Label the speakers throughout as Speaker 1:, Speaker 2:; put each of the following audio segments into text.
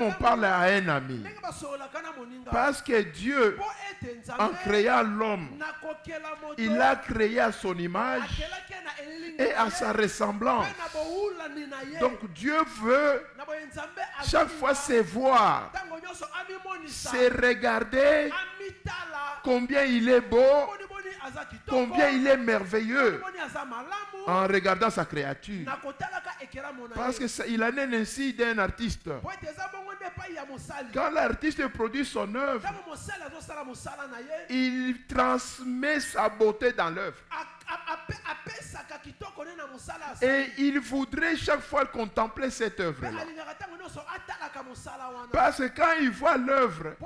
Speaker 1: on parle à un ami. Parce que Dieu, en créant l'homme, il l'a créé à son image et à sa ressemblance. Donc Dieu veut chaque fois se voir, se regarder combien il est beau, combien il est merveilleux en regardant sa créature. Parce qu'il en est ainsi d'un artiste. Quand l'artiste produit son œuvre, il transmet sa beauté dans l'œuvre. Et il voudrait chaque fois contempler cette œuvre-là. Parce que quand il voit l'œuvre,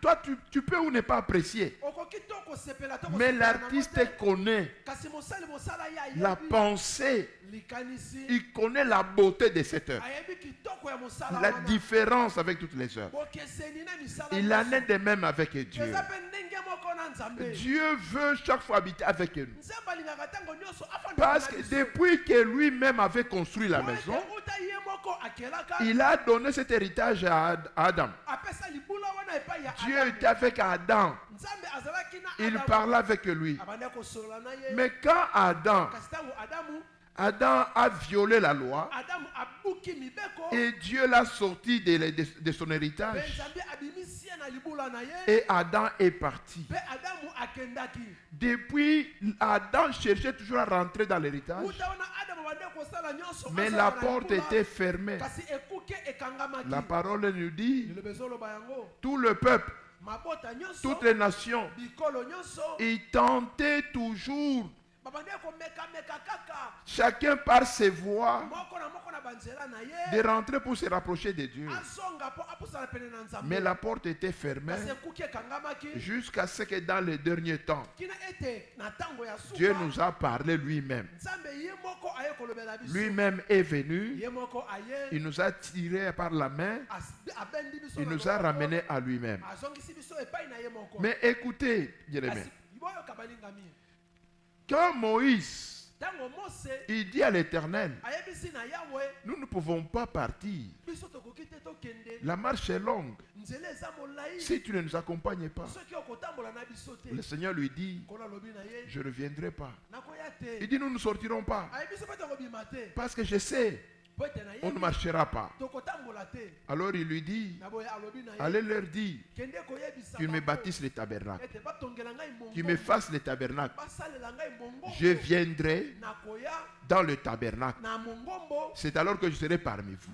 Speaker 1: toi tu peux ou ne pas apprécier. Mais l'artiste connaît la pensée, il connaît la beauté de cette œuvre, la différence avec toutes les œuvres. Il en est de même avec Dieu. Dieu veut chaque fois habiter avec nous. Parce que depuis que lui-même avait construit la maison, il a donné cet héritage à Adam. Dieu était avec Adam. Il parlait avec lui. Mais quand Adam a violé la loi et Dieu l'a sorti de son héritage, et Adam est parti. Depuis, Adam cherchait toujours à rentrer dans l'héritage, mais la porte était fermée. La parole nous dit, tout le peuple, toutes les nations, ils tentaient toujours, chacun par ses voies, de rentrer pour se rapprocher de Dieu. Mais la porte était fermée jusqu'à ce que dans les derniers temps, Dieu nous a parlé lui-même. Lui-même est venu, il nous a tirés par la main, il nous a ramenés à lui-même. Mais écoutez, bien-aimés, quand Moïse, il dit à l'Éternel, nous ne pouvons pas partir. La marche est longue. Si tu ne nous accompagnes pas. Le Seigneur lui dit, je ne reviendrai pas. Il dit, nous ne sortirons pas. Parce que je sais, on ne marchera pas. Alors il lui dit, allez leur dire qu'ils me bâtissent les tabernacles, qu'ils me fassent les tabernacles. Je viendrai dans le tabernacle. C'est alors que je serai parmi vous.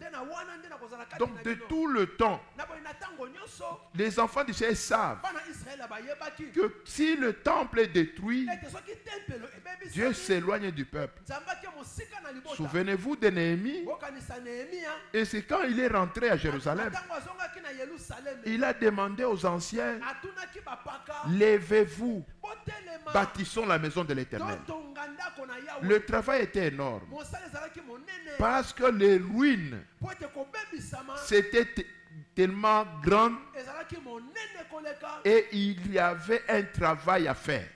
Speaker 1: Donc de tout le temps, les enfants d'Israël savent que si le temple est détruit, Dieu s'éloigne du peuple. Souvenez-vous de Néhémie. Et c'est quand il est rentré à Jérusalem, il a demandé aux anciens, levez-vous, bâtissons la maison de l'Éternel. Le travail était énorme parce que les ruines, c'était tellement grand et il y avait un travail à faire.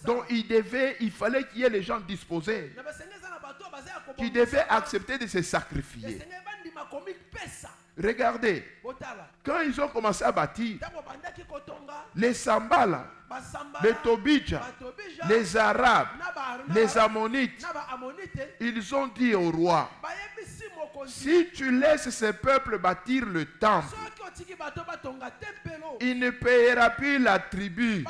Speaker 1: Donc il fallait qu'il y ait les gens disposés qui devaient accepter de se sacrifier. Regardez, quand ils ont commencé à bâtir, les Sambala, les Tobidja, les Arabes, les Ammonites, ils ont dit au roi, si tu laisses ces peuples bâtir le temple, il ne payera plus la tribu.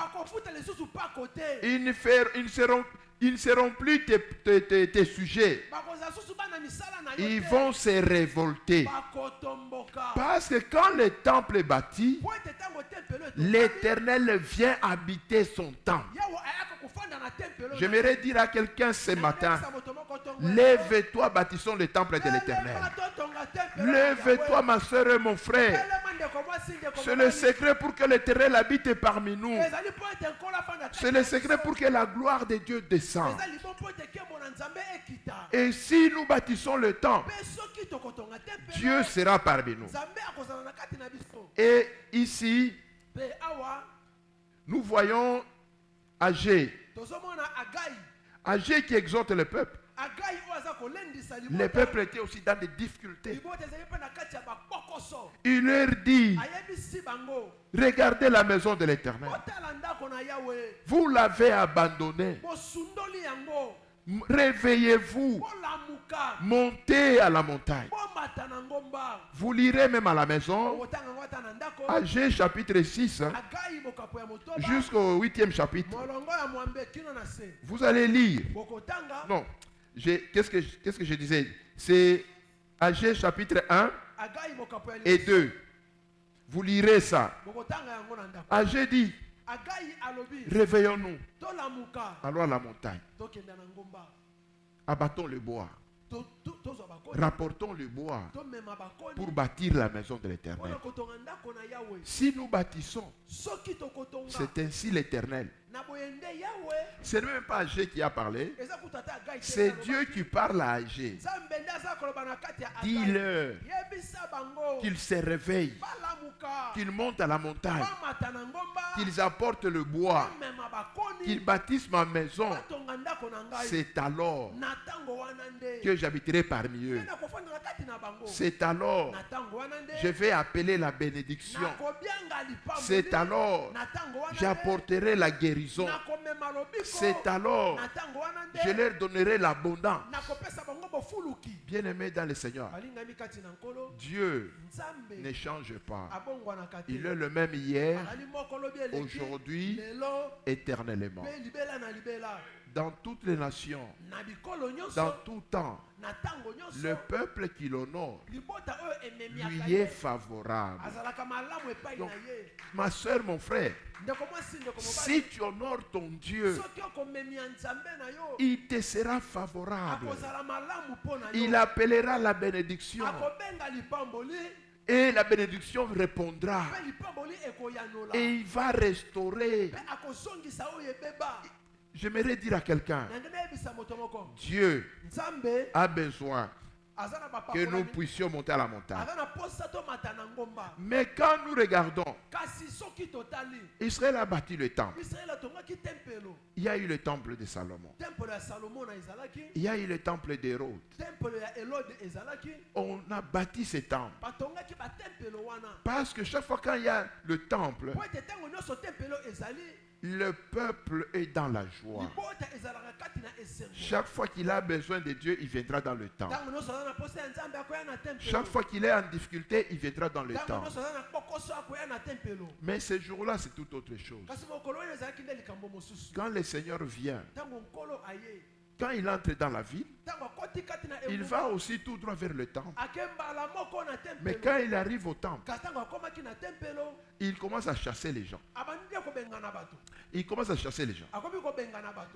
Speaker 1: Ils ne seront plus tes sujets. Ils vont se révolter. Parce que quand le temple est bâti, l'Éternel vient habiter son temple. J'aimerais dire à quelqu'un ce matin, lève-toi, bâtissons le temple de l'Éternel. Lève-toi, ma soeur et mon frère. C'est le secret pour que l'Éternel habite parmi nous. C'est le secret pour que la gloire de Dieu descende. Et si nous bâtissons le temple, Dieu sera parmi nous. Et ici, nous voyons Agé qui exhorte le peuple. Les peuples étaient aussi dans des difficultés. Il leur dit, regardez la maison de l'Éternel. Vous l'avez abandonnée. Réveillez-vous. Montez à la montagne. Vous lirez même à la maison, Agé chapitre 6, jusqu'au 8e chapitre. Vous allez lire. Non, qu'est-ce que je disais? C'est Agé chapitre 1 et 2. Vous lirez ça. Agé dit, réveillons-nous. Allons à la montagne. Abattons le bois. Rapportons le bois pour bâtir la maison de l'Éternel. Si nous bâtissons, c'est ainsi l'Éternel. Ce n'est même pas Agé qui a parlé, c'est Dieu qui parle à Agé. Dis-leur qu'ils se réveillent, qu'ils montent à la montagne, qu'ils apportent le bois, qu'ils bâtissent ma maison. C'est alors que j'habiterai parmi eux. C'est alors je vais appeler la bénédiction. C'est alors j'apporterai la guérison. C'est alors je leur donnerai l'abondance. Bien-aimés dans le Seigneur, Dieu ne change pas. Il est le même hier, aujourd'hui, éternellement. Dans toutes les nations, dans tout temps, le peuple qui l'honore lui est favorable. Donc, ma soeur, mon frère, si tu honores ton Dieu, il te sera favorable. Il appellera la bénédiction. Et la bénédiction répondra. Et il va restaurer. J'aimerais dire à quelqu'un, Dieu a besoin que nous puissions monter à la montagne. Mais quand nous regardons, Israël a bâti le temple. Il y a eu le temple de Salomon. Il y a eu le temple d'Hérode. On a bâti ces temples. Parce que chaque fois qu'il y a le temple, le peuple est dans la joie. Chaque fois qu'il a besoin de Dieu, il viendra dans le temple. Chaque fois qu'il est en difficulté, il viendra dans le temple. Mais ce jour-là, c'est tout autre chose. Quand le Seigneur vient, quand il entre dans la ville, il va aussi tout droit vers le temple. Mais quand il arrive au temple, il commence à chasser les gens. Il commence à chasser les gens.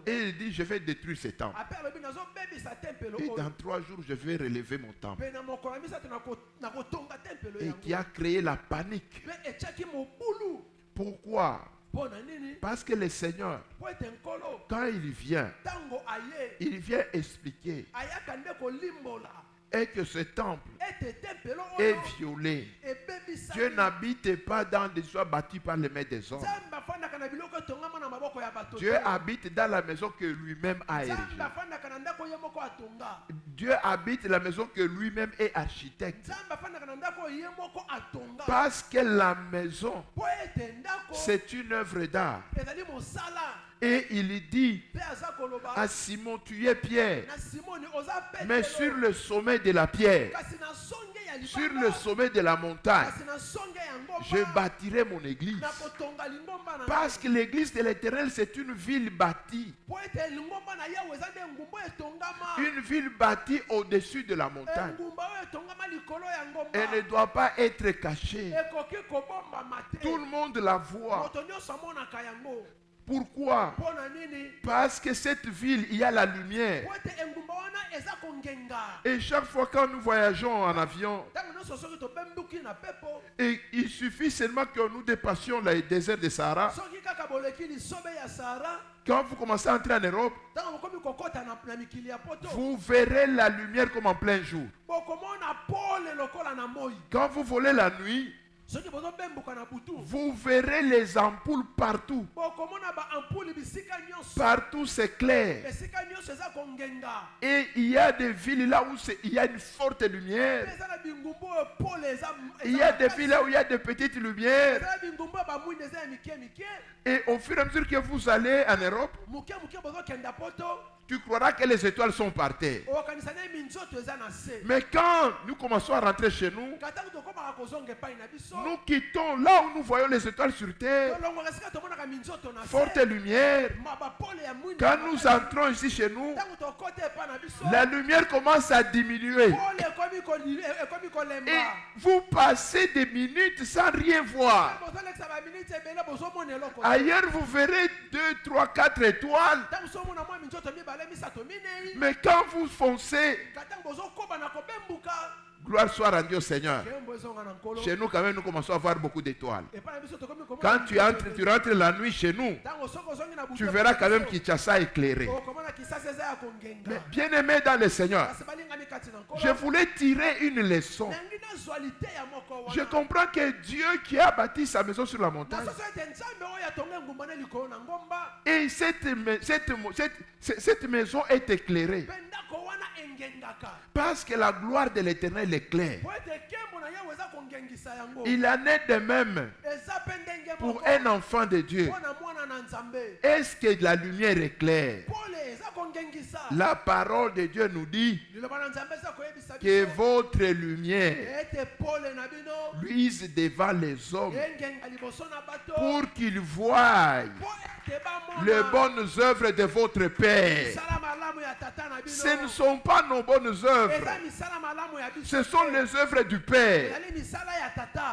Speaker 1: Et il dit, je vais détruire ces temples. Et dans 3 jours, je vais relever mon temple. Et qui a créé la panique. Pourquoi? Parce que le Seigneur, quand il vient expliquer et que ce temple est violé. Dieu n'habite pas dans des soins bâtis par les mains des hommes. Dieu habite dans la maison que lui-même a érigée. Dieu habite la maison que lui-même est architecte. Parce que la maison, c'est une œuvre d'art. Et il dit à Simon, tu es Pierre, mais sur le sommet de la pierre, sur le sommet de la montagne, je bâtirai mon église. Parce que l'église de l'Éternel, c'est une ville bâtie. Une ville bâtie au-dessus de la montagne. Elle ne doit pas être cachée. Tout le monde la voit. Pourquoi? Parce que cette ville, il y a la lumière. Et chaque fois quand nous voyageons en avion, et il suffit seulement que nous dépassions le désert de Sahara. Quand vous commencez à entrer en Europe, vous verrez la lumière comme en plein jour. Quand vous volez la nuit, vous verrez les ampoules partout. Partout c'est clair. Et il y a des villes là où il y a une forte lumière. Il y a des villes là où il y a de petites lumières. Et au fur et à mesure que vous allez en Europe, tu croiras que les étoiles sont par terre. Mais quand nous commençons à rentrer chez nous, nous quittons là où nous voyons les étoiles sur terre. Forte lumière. Quand nous entrons ici chez nous, la lumière commence à diminuer. Et vous passez des minutes sans rien voir. Ailleurs, vous verrez 2, 3, 4 étoiles. Mais quand vous foncez, gloire soit rendue au Seigneur. Chez nous, quand même, nous commençons à voir beaucoup d'étoiles. Quand tu rentres la nuit chez nous, tu verras quand même Kinshasa éclairé. Mais bien aimé dans le Seigneur, je voulais tirer une leçon. Je comprends que Dieu qui a bâti sa maison sur la montagne, et cette maison est éclairée parce que la gloire de l'Éternel est claire. Il en est de même pour un enfant de Dieu. Est-ce que la lumière est claire? La parole de Dieu nous dit que votre lumière luise devant les hommes pour qu'ils voient les bonnes œuvres de votre Père. Ce ne sont pas nos bonnes œuvres, ce sont les œuvres du Père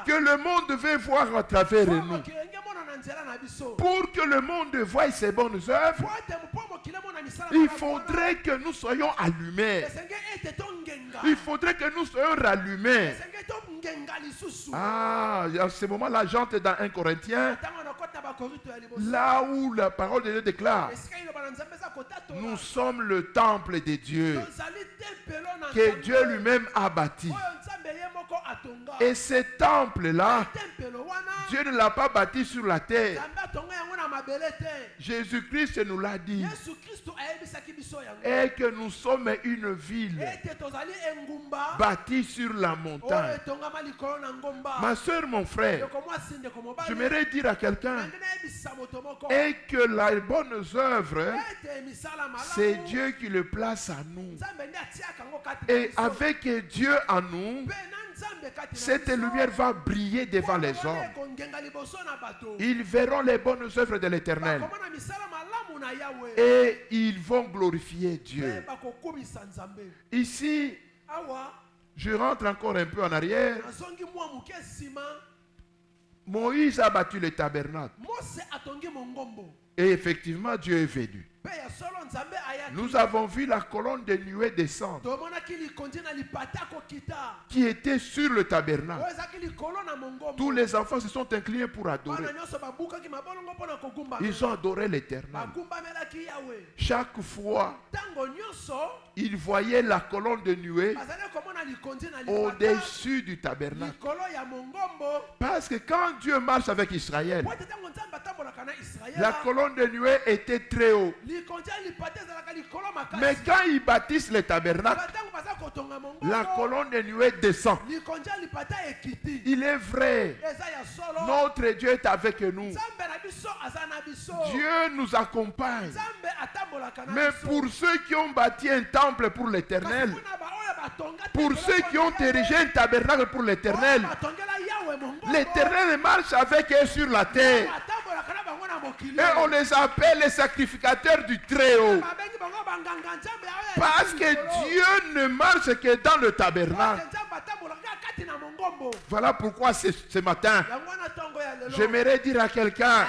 Speaker 1: que le monde veut voir à travers nous. Pour que le monde voie ses bonnes œuvres, il faudrait que nous soyons allumés. Il faudrait que nous soyons rallumés. Ah, à ce moment-là, j'entre dans 1 Corinthiens, là où la parole de Dieu déclare: nous sommes le temple de Dieu que Dieu lui-même a bâti. Et ce temple-là, Dieu ne l'a pas bâti sur la terre. Jésus-Christ nous l'a dit. Et que nous sommes une ville bâtie sur la montagne. Ma soeur, mon frère, j'aimerais dire à quelqu'un, et que les bonnes œuvres, c'est Dieu qui le place à nous. Et avec Dieu en nous, cette lumière va briller devant les hommes. Ils verront les bonnes œuvres de l'Éternel et ils vont glorifier Dieu. Ici, je rentre encore un peu en arrière. Moïse a bâti le tabernacle. Et effectivement, Dieu est venu. Nous avons vu la colonne de nuée descendre qui était sur le tabernacle. Tous les enfants se sont inclinés pour adorer. Ils ont adoré l'Éternel. Chaque fois, ils voyaient la colonne de nuée au-dessus du tabernacle. Parce que quand Dieu marche avec Israël, la colonne de nuée était très haut. Mais quand ils bâtissent le tabernacle, la colonne de nuée descend. Il est vrai, notre Dieu est avec nous. Dieu nous accompagne. Mais pour ceux qui ont bâti un temple pour l'Éternel, pour ceux qui ont érigé un tabernacle pour l'Éternel, l'Éternel marche avec eux sur la terre. Et on les appelle les sacrificateurs du Très-Haut. Parce que Dieu ne marche que dans le tabernacle. Voilà pourquoi ce matin, j'aimerais dire à quelqu'un: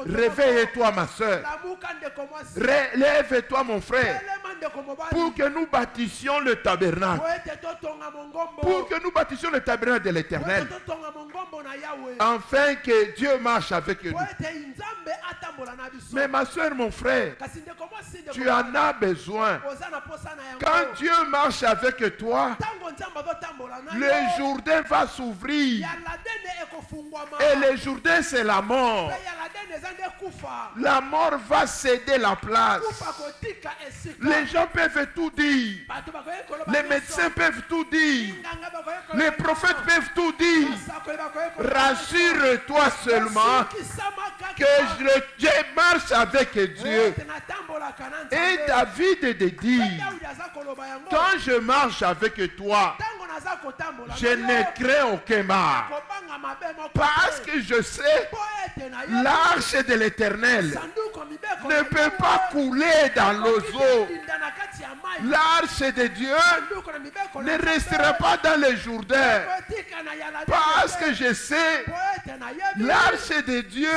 Speaker 1: réveille-toi, ma soeur. Relève-toi, mon frère. Pour que nous bâtissions le tabernacle. Pour que nous bâtissions le tabernacle de l'Éternel. Afin que Dieu marche avec nous. Mais ma soeur, mon frère, tu en as besoin. Quand Dieu marche avec toi, le Jourdain va s'ouvrir. Et le Jourdain, c'est la mort. La mort va céder la place. Les gens peuvent tout dire. Les médecins peuvent tout dire. Les prophètes peuvent tout dire. Rassure-toi seulement que je marche avec Dieu. Et David de dire, quand je marche avec toi, je ne crains aucun mal. Parce que je sais, l'arche de l'Éternel ne peut pas couler dans l'eau. L'arche de Dieu ne restera pas dans le Jourdain. Parce que je sais, l'arche de Dieu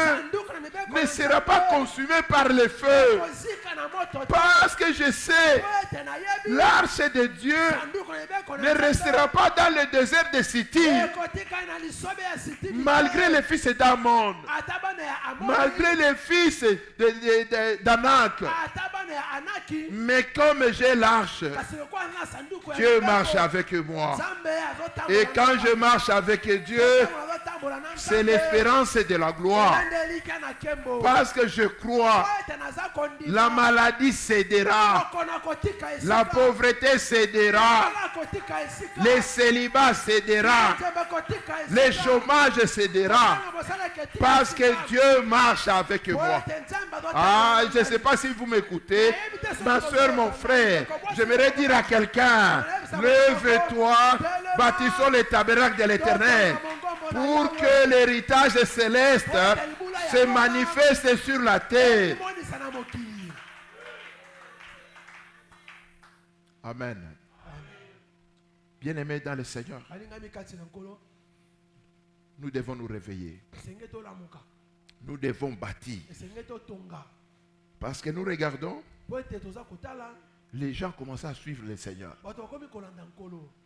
Speaker 1: ne sera pas consumée par le feu. Parce que je sais, l'arche de Dieu ne restera pas dans le désert de Sittim. Malgré les fils d'Amon, malgré les fils d'Anak, mais comme j'ai l'arche, Dieu marche avec moi. Et quand je marche avec Dieu, c'est l'espérance de la gloire. Parce que je crois, la maladie cédera, la pauvreté cédera, le célibat cédera, le chômage cédera, parce que Dieu marche avec moi. Ah, je ne sais pas si vous m'écoutez, ma soeur, mon frère, j'aimerais dire à quelqu'un, lève-toi, bâtissons le tabernacle de l'Éternel, pour que l'héritage céleste se manifeste sur la terre. Amen. Bien-aimés dans le Seigneur, nous devons nous réveiller. Nous devons bâtir. Parce que nous regardons, les gens commencent à suivre le Seigneur.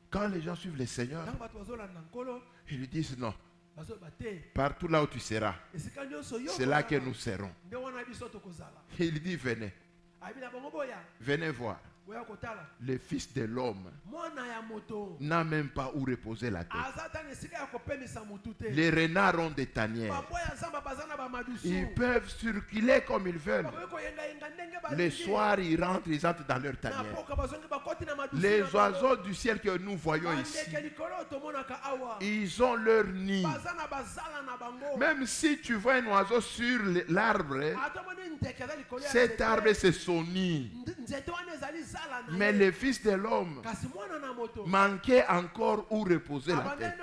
Speaker 1: Quand les gens suivent le Seigneur, ils lui disent non. Partout là où tu seras, c'est là que nous serons. Il dit venez. Venez voir. Le Fils de l'homme n'a même pas où reposer la tête. Les renards ont des tanières. Ils peuvent circuler comme ils veulent. Le soir, ils entrent dans leur tanière. Les oiseaux du ciel que nous voyons ici, ils ont leur nid. Même si tu vois un oiseau sur l'arbre, cet arbre c'est son nid. Mais le Fils de l'homme manquait encore où reposer la tête.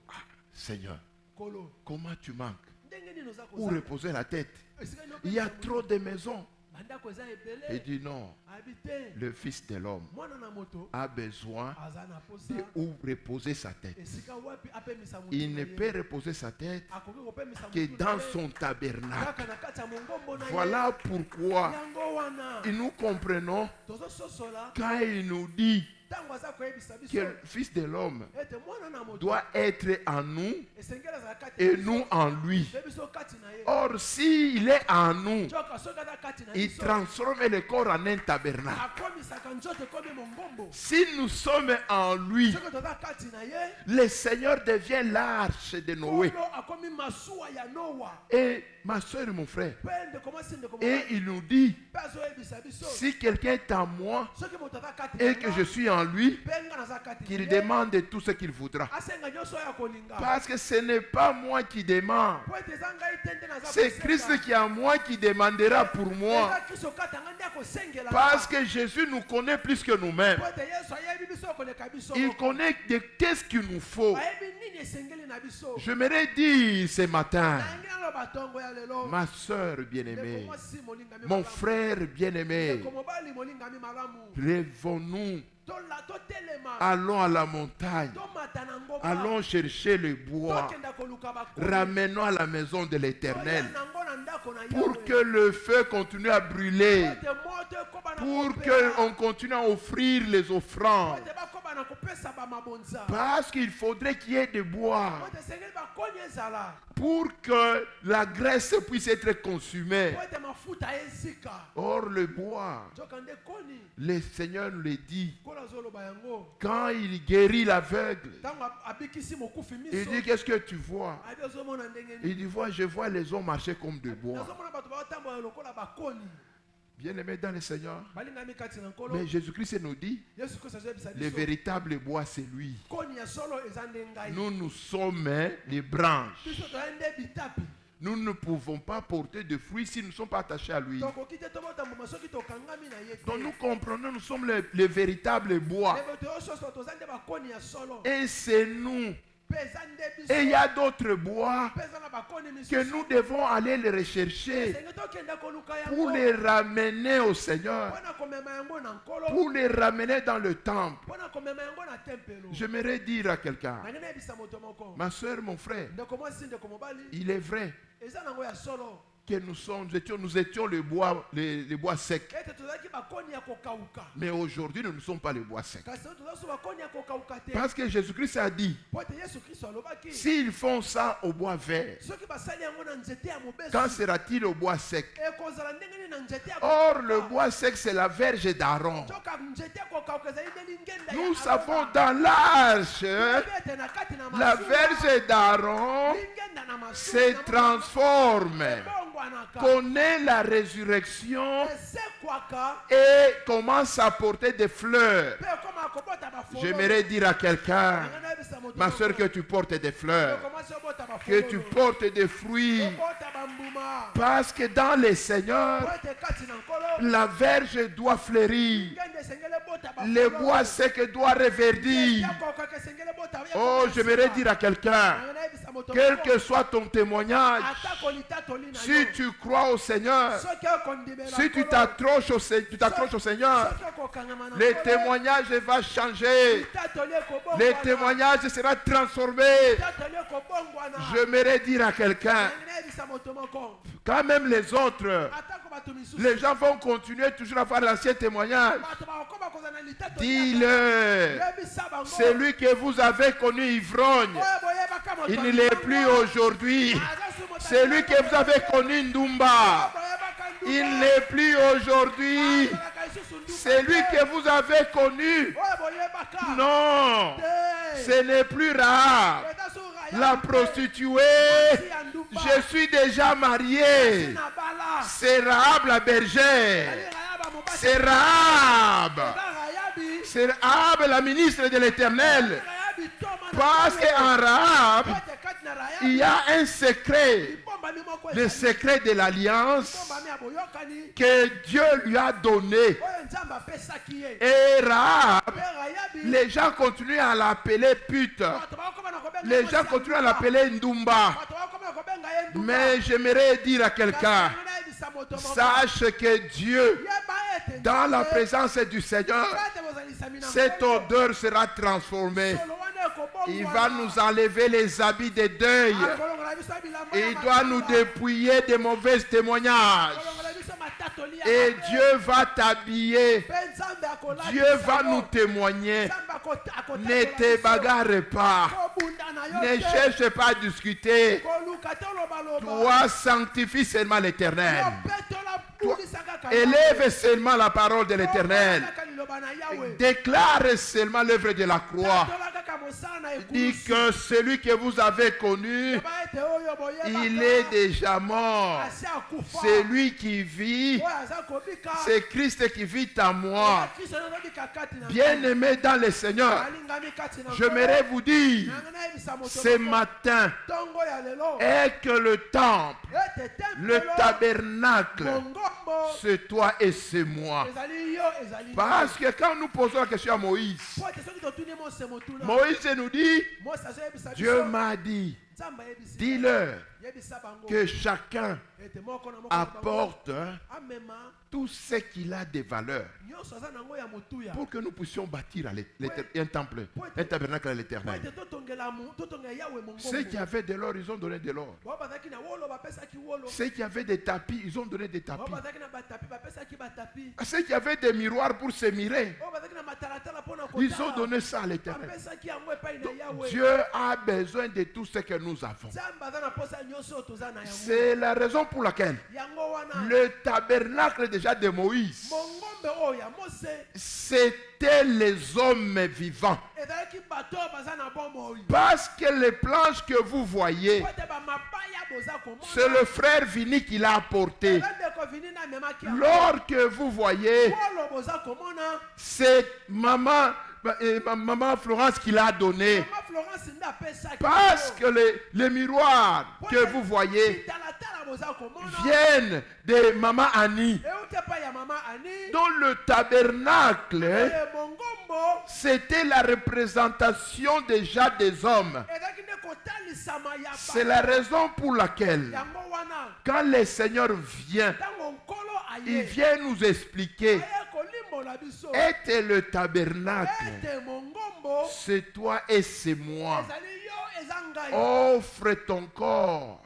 Speaker 1: Ah, Seigneur, comment tu manques où reposer la tête? Il y a trop de maisons. Il dit non, le Fils de l'homme a besoin de où reposer sa tête. Il ne peut reposer sa tête que dans son tabernacle. Voilà pourquoi nous comprenons quand il nous dit que le Fils de l'homme doit être en nous et nous en lui. Or, s'il est en nous, il transforme le corps en un tabernacle. Si nous sommes en lui, le Seigneur devient l'arche de Noé. Et ma soeur et mon frère, et il nous dit, si quelqu'un est en moi et que je suis en lui, qu'il demande tout ce qu'il voudra. Parce que ce n'est pas moi qui demande. C'est Christ qui est en moi qui demandera pour moi. Parce que Jésus nous connaît plus que nous-mêmes. Il connaît qu'est-ce qu'il nous faut. J'aimerais dire ce matin, ma soeur bien-aimée, mon frère bien-aimé, lèvons-nous. Allons à la montagne. Allons chercher le bois. Ramenons à la maison de l'Éternel. Pour que le feu continue à brûler. Pour qu'on continue à offrir les offrandes. Parce qu'il faudrait qu'il y ait des bois pour que la graisse puisse être consumée. Or, le bois, le Seigneur nous le dit, quand il guérit l'aveugle, il dit, qu'est-ce que tu vois? Il dit, je vois les hommes marcher comme de bois. Bien-aimés dans le Seigneur, mais Jésus-Christ nous dit, le véritable bois, c'est lui. Nous sommes les branches. Nous ne pouvons pas porter de fruits si nous ne sommes pas attachés à lui. Donc nous comprenons, nous sommes les véritables bois. Et c'est nous. Et il y a d'autres bois que nous devons aller les rechercher pour les ramener au Seigneur, pour les ramener dans le temple. J'aimerais dire à quelqu'un, ma soeur, mon frère, il est vrai que nous étions les bois secs. Mais aujourd'hui, nous ne sommes pas les bois secs. Parce que Jésus-Christ a dit, s'ils font ça au bois vert, quand sera-t-il au bois sec? Or, le bois sec, c'est la verge d'Aaron. Nous savons dans l'arche, la verge d'Aaron se transforme, connaît la résurrection et commence à porter des fleurs. J'aimerais dire à quelqu'un, ma soeur, que tu portes des fleurs, que tu portes des fruits, parce que dans le Seigneur, la verge doit fleurir, le bois sec doit reverdir. Oh, j'aimerais dire à quelqu'un, quel que soit ton témoignage, si tu crois au Seigneur, si tu t'accroches au Seigneur, le témoignage va changer, le témoignage sera transformé. J'aimerais dire à quelqu'un, quand même les autres, les gens vont continuer toujours à faire l'ancien témoignage. Dis-le, celui que vous avez connu ivrogne, il ne l'est plus aujourd'hui. Celui que vous avez connu Ndumba, il ne l'est plus aujourd'hui. Celui que vous avez connu, non, ce n'est plus Rahab, la prostituée. Je suis déjà marié. C'est Rahab la bergère. C'est Rahab. C'est Rahab la ministre de l'Éternel. Parce qu'en Rahab, il y a un secret, le secret de l'alliance que Dieu lui a donné. Et Rahab, les gens continuent à l'appeler pute. Les gens continuent à l'appeler Ndumba. Mais j'aimerais dire à quelqu'un, sache que Dieu, dans la présence du Seigneur, cette odeur sera transformée. Il va nous enlever les habits de deuil. Il doit nous dépouiller des mauvais témoignages. Et Dieu va t'habiller. Dieu va nous témoigner. Ne te bagarre pas. Ne cherche pas à discuter. Toi, sanctifie seulement l'Éternel. Élève seulement la parole de l'Éternel. Déclare seulement l'œuvre de la croix. Dit que celui que vous avez connu, il est déjà mort. C'est lui qui vit. C'est Christ qui vit en moi. Bien-aimés dans le Seigneur, j'aimerais vous dire ce matin est que le temple, le tabernacle, c'est toi et c'est moi. Parce que quand nous posons la question à Moïse, Moïse nous dit, Dieu m'a dit, Dis-leur que chacun apporte tout ce qu'il a de valeur pour que nous puissions bâtir un temple, un tabernacle à l'Éternel. Ceux qui avaient de l'or, ils ont donné de l'or. Ceux qui avaient des tapis, ils ont donné des tapis. Ceux qui avaient des miroirs pour se mirer, ils ont donné ça à l'Éternel. Dieu a besoin de tout ce que nous avons. C'est la raison pour laquelle le tabernacle déjà de Moïse, c'était les hommes vivants. Parce que les planches que vous voyez, c'est le frère Vini qui l'a apporté. L'or que vous voyez, c'est maman Florence qui l'a donné. Parce que les miroirs que vous voyez viennent de maman Annie. Dans le tabernacle, c'était la représentation déjà des hommes. C'est la raison pour laquelle, quand le Seigneur vient, il vient nous expliquer. Et le tabernacle, c'est toi et c'est moi. Offre ton corps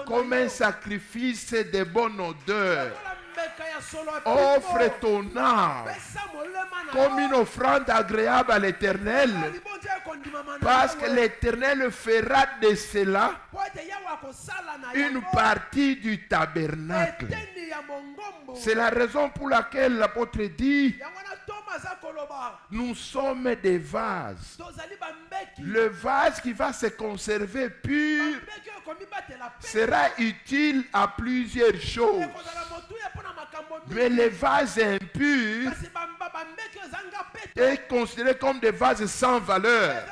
Speaker 1: comme un sacrifice de bonne odeur. Offre ton âme comme une offrande agréable à l'Éternel. Parce que l'Éternel fera de cela une partie du tabernacle. C'est la raison pour laquelle l'apôtre dit: nous sommes des vases. Le vase qui va se conserver pur sera utile à plusieurs choses. Mais les vases impurs est considéré comme des vases sans valeur.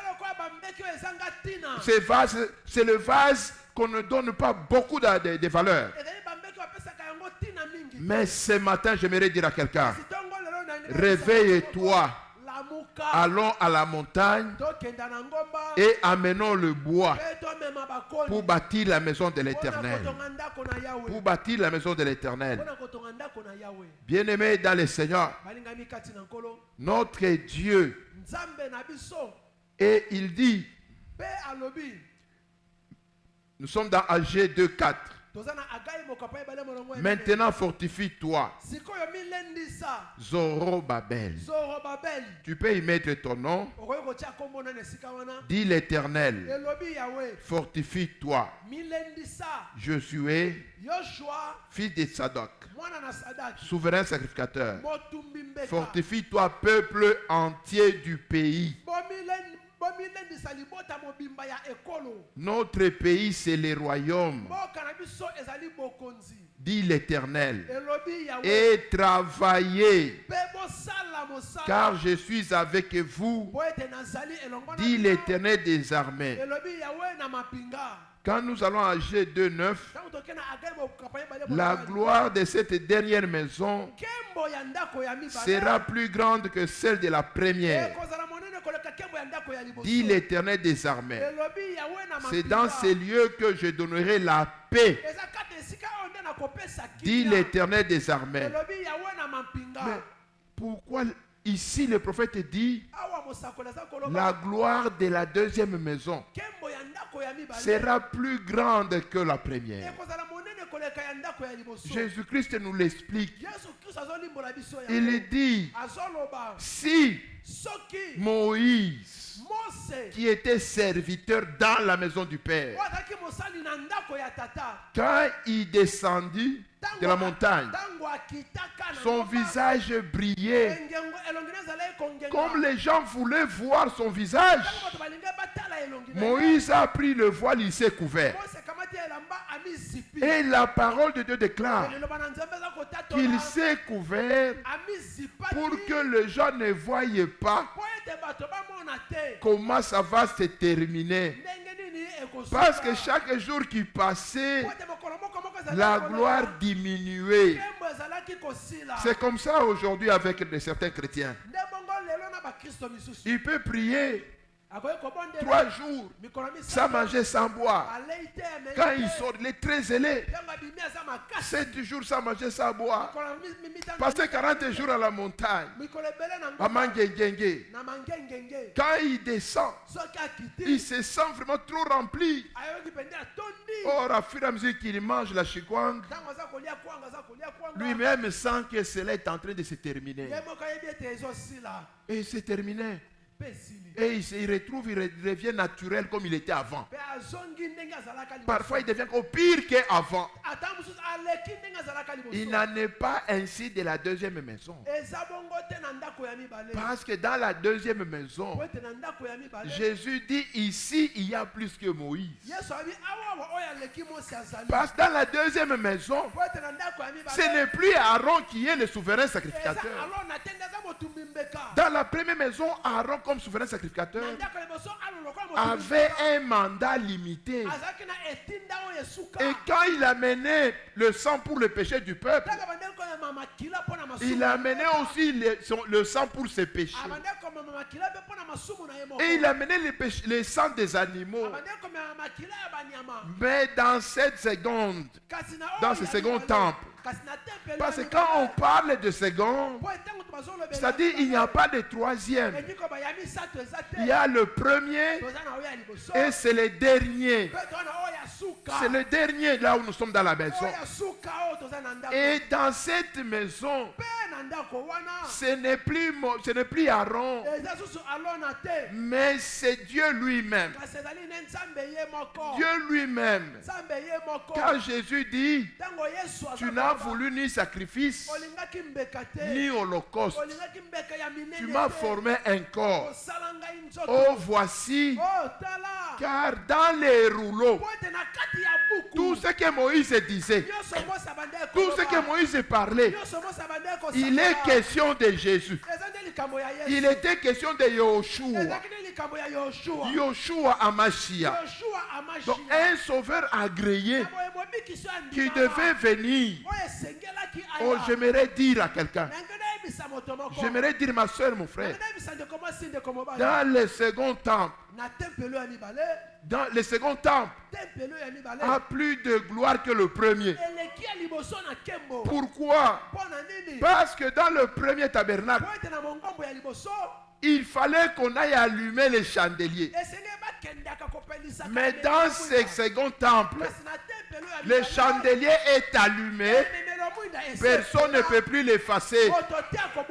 Speaker 1: Ces vases, c'est le vase qu'on ne donne pas beaucoup de valeur. Mais ce matin, j'aimerais dire à quelqu'un: réveille-toi. Allons à la montagne et amenons le bois pour bâtir la maison de l'Éternel. Pour bâtir la maison de l'Éternel. Bien-aimés dans le Seigneur, notre Dieu, et il dit, nous sommes dans Agé 2:4. Maintenant fortifie-toi, Zorobabel. Tu peux y mettre ton nom. Dis l'Éternel, fortifie-toi. Je suis fils de Sadok, souverain sacrificateur. Fortifie-toi, peuple entier du pays. Notre pays, c'est le royaume. Dit l'Éternel. Et travaillez, car je suis avec vous. Dit l'Éternel des armées. Quand nous allons à Agé 2:9, la gloire de cette dernière maison sera plus grande que celle de la première. Dit l'Éternel des armées. C'est dans ces lieux que je donnerai la paix. Dit l'Éternel des armées. Mais pourquoi ici le prophète dit la gloire de la deuxième maison sera plus grande que la première? Jésus-Christ nous l'explique. Il dit, si Moïse, qui était serviteur dans la maison du Père, quand il descendit de la montagne, son visage brillait. Comme les gens voulaient voir son visage, Moïse a pris le voile, il s'est couvert. Et la parole de Dieu déclare qu'il s'est couvert pour que les gens ne voient pas comment ça va se terminer. Parce que chaque jour qui passait, la gloire diminuait. C'est comme ça aujourd'hui avec certains chrétiens. Il peut prier 3 jours, sans manger, sans boire. Quand il sort, il est très zélé. 7 jours sans manger, sans boire. Passer 40 jours à la montagne. À Mangengenge. Quand il descend, il se sent vraiment trop rempli. Or, à fur et à mesure qu'il mange la chikwang, lui-même sent que cela est en train de se terminer. Et c'est terminé. Et il revient naturel comme il était avant. Parfois il devient encore pire qu'avant. Il n'en est pas ainsi de la deuxième maison. Parce que dans la deuxième maison, Jésus dit ici il y a plus que Moïse. Parce que dans la deuxième maison, ce n'est plus Aaron qui est le souverain sacrificateur. Dans la première maison, Aaron comme souverain sacrificateur avait un mandat limité. Et quand il a mené le sang pour le péché du peuple, il a mené aussi le sang pour ses péchés. Et il a mené le sang des animaux. Mais dans cette seconde, dans ce second temple, parce que quand on parle de second, c'est-à-dire il n'y a pas de troisième. Il y a le premier et c'est le dernier. C'est le dernier là où nous sommes dans la maison. Et dans cette maison, ce n'est plus Aaron, mais c'est Dieu lui-même. Dieu lui-même. Quand Jésus dit, tu n'as voulu ni sacrifice, ni holocauste. Tu m'as formé un corps. Oh, voici. Car dans les rouleaux, tout ce que Moïse disait, tout ce que Moïse parlait, il est question de Jésus. Il était question de Yoshua. Yoshua Amashia. Donc un sauveur agréé qui devait venir. Oh, j'aimerais dire à quelqu'un. J'aimerais dire ma soeur, mon frère. Dans le second temple, a plus de gloire que le premier. Pourquoi? Parce que dans le premier tabernacle, il fallait qu'on aille allumer les chandeliers. Mais dans ce second temple, le chandelier est allumé. Personne ne peut plus l'effacer.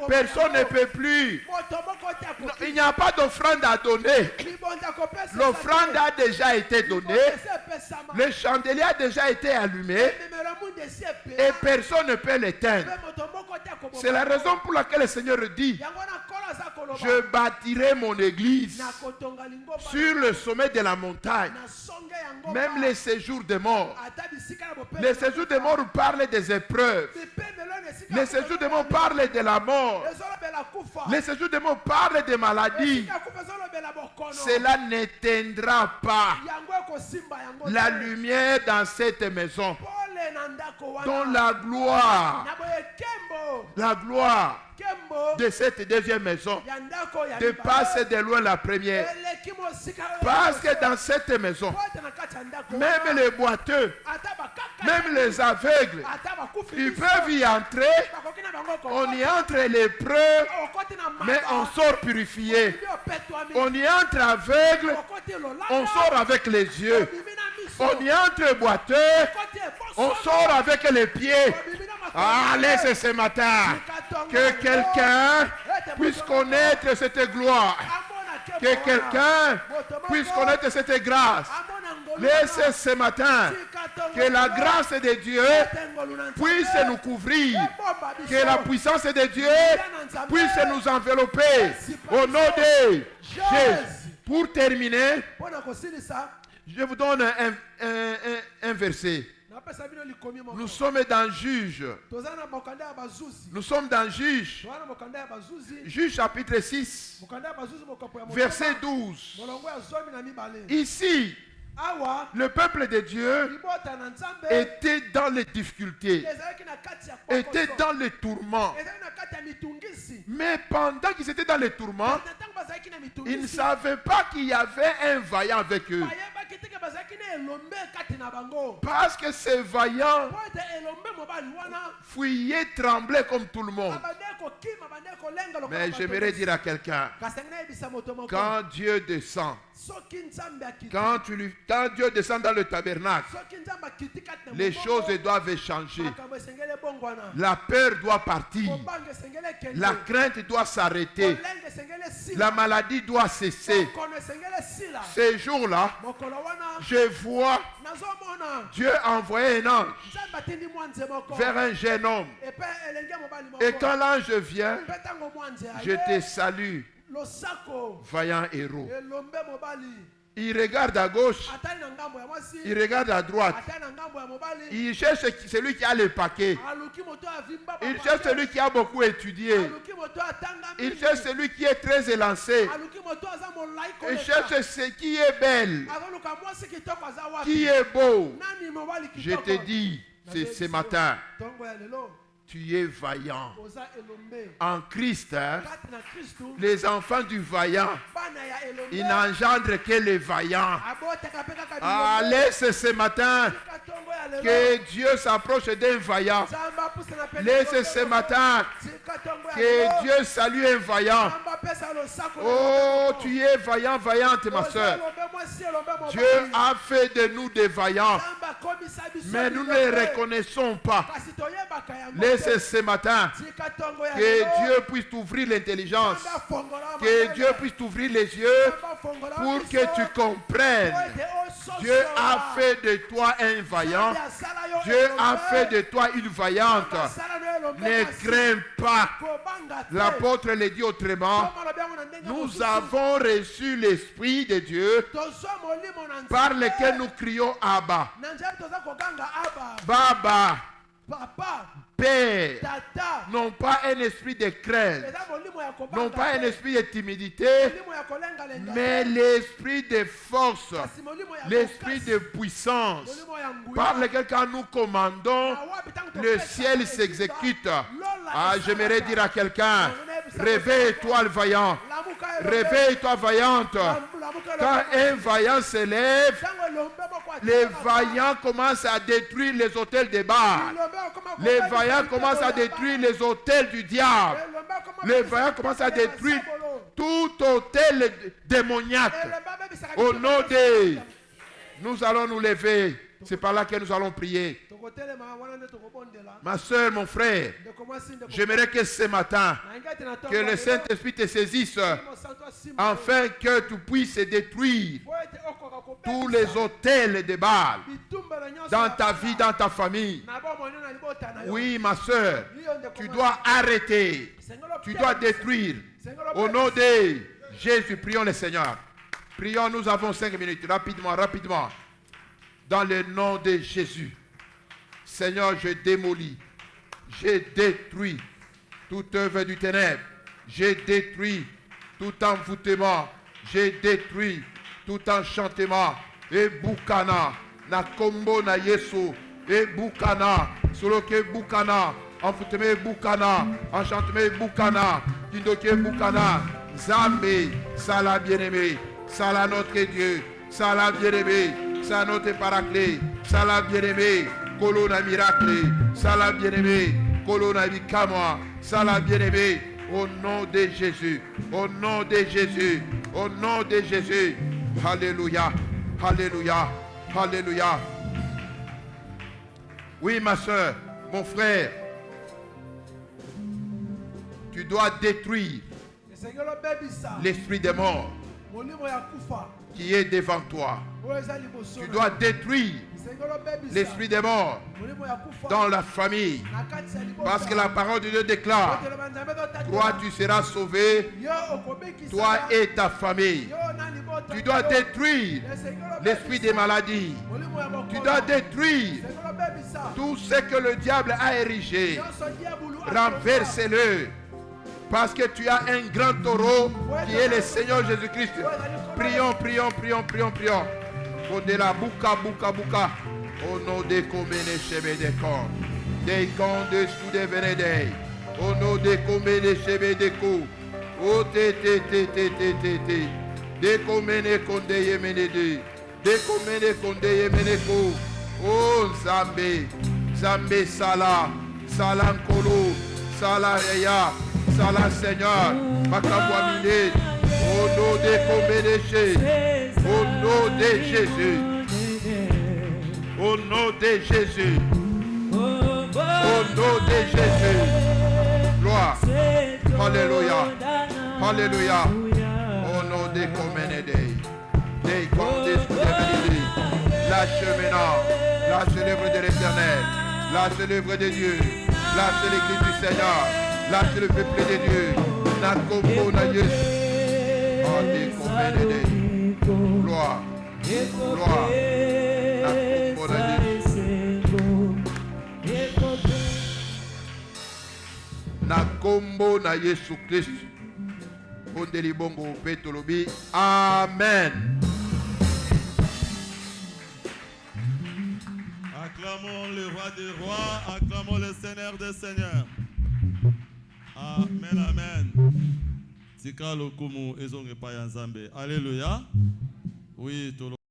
Speaker 1: Personne ne peut plus. Non, il n'y a pas d'offrande à donner. L'offrande a déjà été donnée. Le chandelier a déjà été allumé. Et personne ne peut l'éteindre. C'est la raison pour laquelle le Seigneur dit, je bâtirai mon église sur le sommet de la montagne. Même les séjours des morts. Les séjours des morts parlent des épreuves. Les séjours des morts parlent de la mort. Les séjours des morts parlent des maladies. Cela n'éteindra pas la lumière dans cette maison. Dont la gloire de cette deuxième maison dépasse de loin la première. Parce que dans cette maison, même les boiteux, même les aveugles, ils peuvent y entrer. On y entre lépreux, mais on sort purifié. On y entre aveugle, on sort avec les yeux. On y entre boiteux, on sort avec les pieds. Allez, c'est ce matin. Que quelqu'un puisse connaître cette gloire. Que quelqu'un puisse connaître cette grâce. Laissez ce matin que la grâce de Dieu puisse nous couvrir. Que la puissance de Dieu puisse nous envelopper. Au nom de Jésus. Pour terminer, je vous donne un verset. Nous sommes dans Juge. Nous sommes dans Juge. Juge chapitre 6, verset 12. Ici, le peuple de Dieu était dans les difficultés, était dans les tourments. Mais pendant qu'ils étaient dans les tourments, ils ne savaient pas qu'il y avait un vaillant avec eux. Parce que ces vaillants fuyaient, tremblaient comme tout le monde. Mais j'aimerais dire à quelqu'un, quand Dieu descend, quand Dieu descend dans le tabernacle, les choses doivent changer. La peur doit partir. La crainte doit s'arrêter. La maladie doit cesser. Ces jours-là, je vois Dieu envoyer un ange vers un jeune homme. Et quand l'ange vient, je te salue, vaillant héros. Il regarde à gauche, il regarde à droite, il cherche celui qui a le paquet, il cherche celui qui a beaucoup étudié, il cherche celui qui est très élancé, il cherche ce qui est belle, qui est beau. Je te dis ce matin, tu es vaillant. En Christ, les enfants du vaillant, ils n'engendrent que les vaillants. Laisse ce matin que Dieu s'approche d'un vaillant. Laisse ce matin que Dieu salue un vaillant. Oh, tu es vaillant, vaillante, ma soeur. Dieu a fait de nous des vaillants, mais nous ne les reconnaissons pas. Laisse ce matin que Dieu puisse t'ouvrir l'intelligence, que Dieu puisse t'ouvrir les yeux pour que tu comprennes. Dieu a fait de toi un vaillant. Dieu a fait de toi une vaillante. Ne crains pas. L'apôtre le dit autrement. Nous avons reçu l'Esprit de Dieu par lequel nous crions Abba. Baba. Père, non pas un esprit de crainte, non pas un esprit de timidité, mais l'esprit de force, l'esprit de puissance, par lequel quand nous commandons, le ciel s'exécute. J'aimerais dire à quelqu'un, réveille-toi le vaillant, réveille-toi vaillante. Quand un vaillant s'élève, les vaillants commencent à détruire les autels de Baal. Les vaillants commencent à détruire les autels du diable. Les vaillants commencent à détruire tout autel démoniaque. Au nom de... Nous allons nous lever. C'est par là que nous allons prier. Ma soeur, mon frère, j'aimerais que ce matin, que le Saint-Esprit te saisisse, afin que tu puisses détruire tous les autels de Baal dans ta vie, dans ta famille. Oui, ma soeur, tu dois arrêter, tu dois détruire. Au nom de Jésus, prions le Seigneur. Prions, nous avons 5 minutes, rapidement, rapidement. Dans le nom de Jésus. Seigneur, je démolis, je détruis toute œuvre du ténèbre, je détruis tout envoûtement, je détruis tout enchantement. Et Bukana, na kombo na Yesu, et Bukana, solo que Bukana, envoûtement Bukana, enchantement Bukana, Tindoke Bukana, Zambé, Salah bien-aimé, Salah notre Dieu, Salah bien-aimé, Salah notre paraclet, Salah bien-aimé. Colonna miracle, Salah bien-aimé, Colonna vicamoi, Salah bien-aimé, au nom de Jésus, au nom de Jésus, au nom de Jésus. Alléluia, alléluia, alléluia. Oui, ma soeur, mon frère, tu dois détruire l'esprit des morts qui est devant toi. Tu dois détruire l'esprit des morts dans la famille. Parce que la parole de Dieu déclare, toi tu seras sauvé, toi et ta famille. Tu dois détruire l'esprit des maladies. Tu dois détruire tout ce que le diable a érigé. Renverse-le. Parce que tu as un grand taureau qui est le Seigneur Jésus-Christ. Prions, prions, prions, prions, prions. de la buka buka buka. Au nom des communes chebe des camps. Des camps de sous des vénédés. Au nom des communes chebe des coups. O te te te te te te te. Des communes konde yemenede. Des communes konde yemeneko. Oh Zambé. Zambé Salah. Salah Nkolo. Salah Eya. Salah Seigneur. Makabouamine. Au nom des communes chebe. Au nom de Jésus. Au nom de Jésus. Au nom de Jésus. Gloire. Alléluia. Alléluia. Au nom de Comenedei. Des Condes de lâche maintenant. Lâche l'œuvre de l'Éternel. Lâche l'œuvre de Dieu. Lâche l'église du Seigneur. Lâche le peuple de Dieu. Nakombo na Yesu. Ande Comenedei. Gloire. Gloire. Nakombo na Yesu. Nakombo na Yesu Christ. Ondeli bongo petolobi. Amen.
Speaker 2: Acclamons le roi des rois, acclamons le Seigneur des seigneurs. Amen, amen. Tika lokumu ezonge pa ya Nzambe. Alléluia. Oui,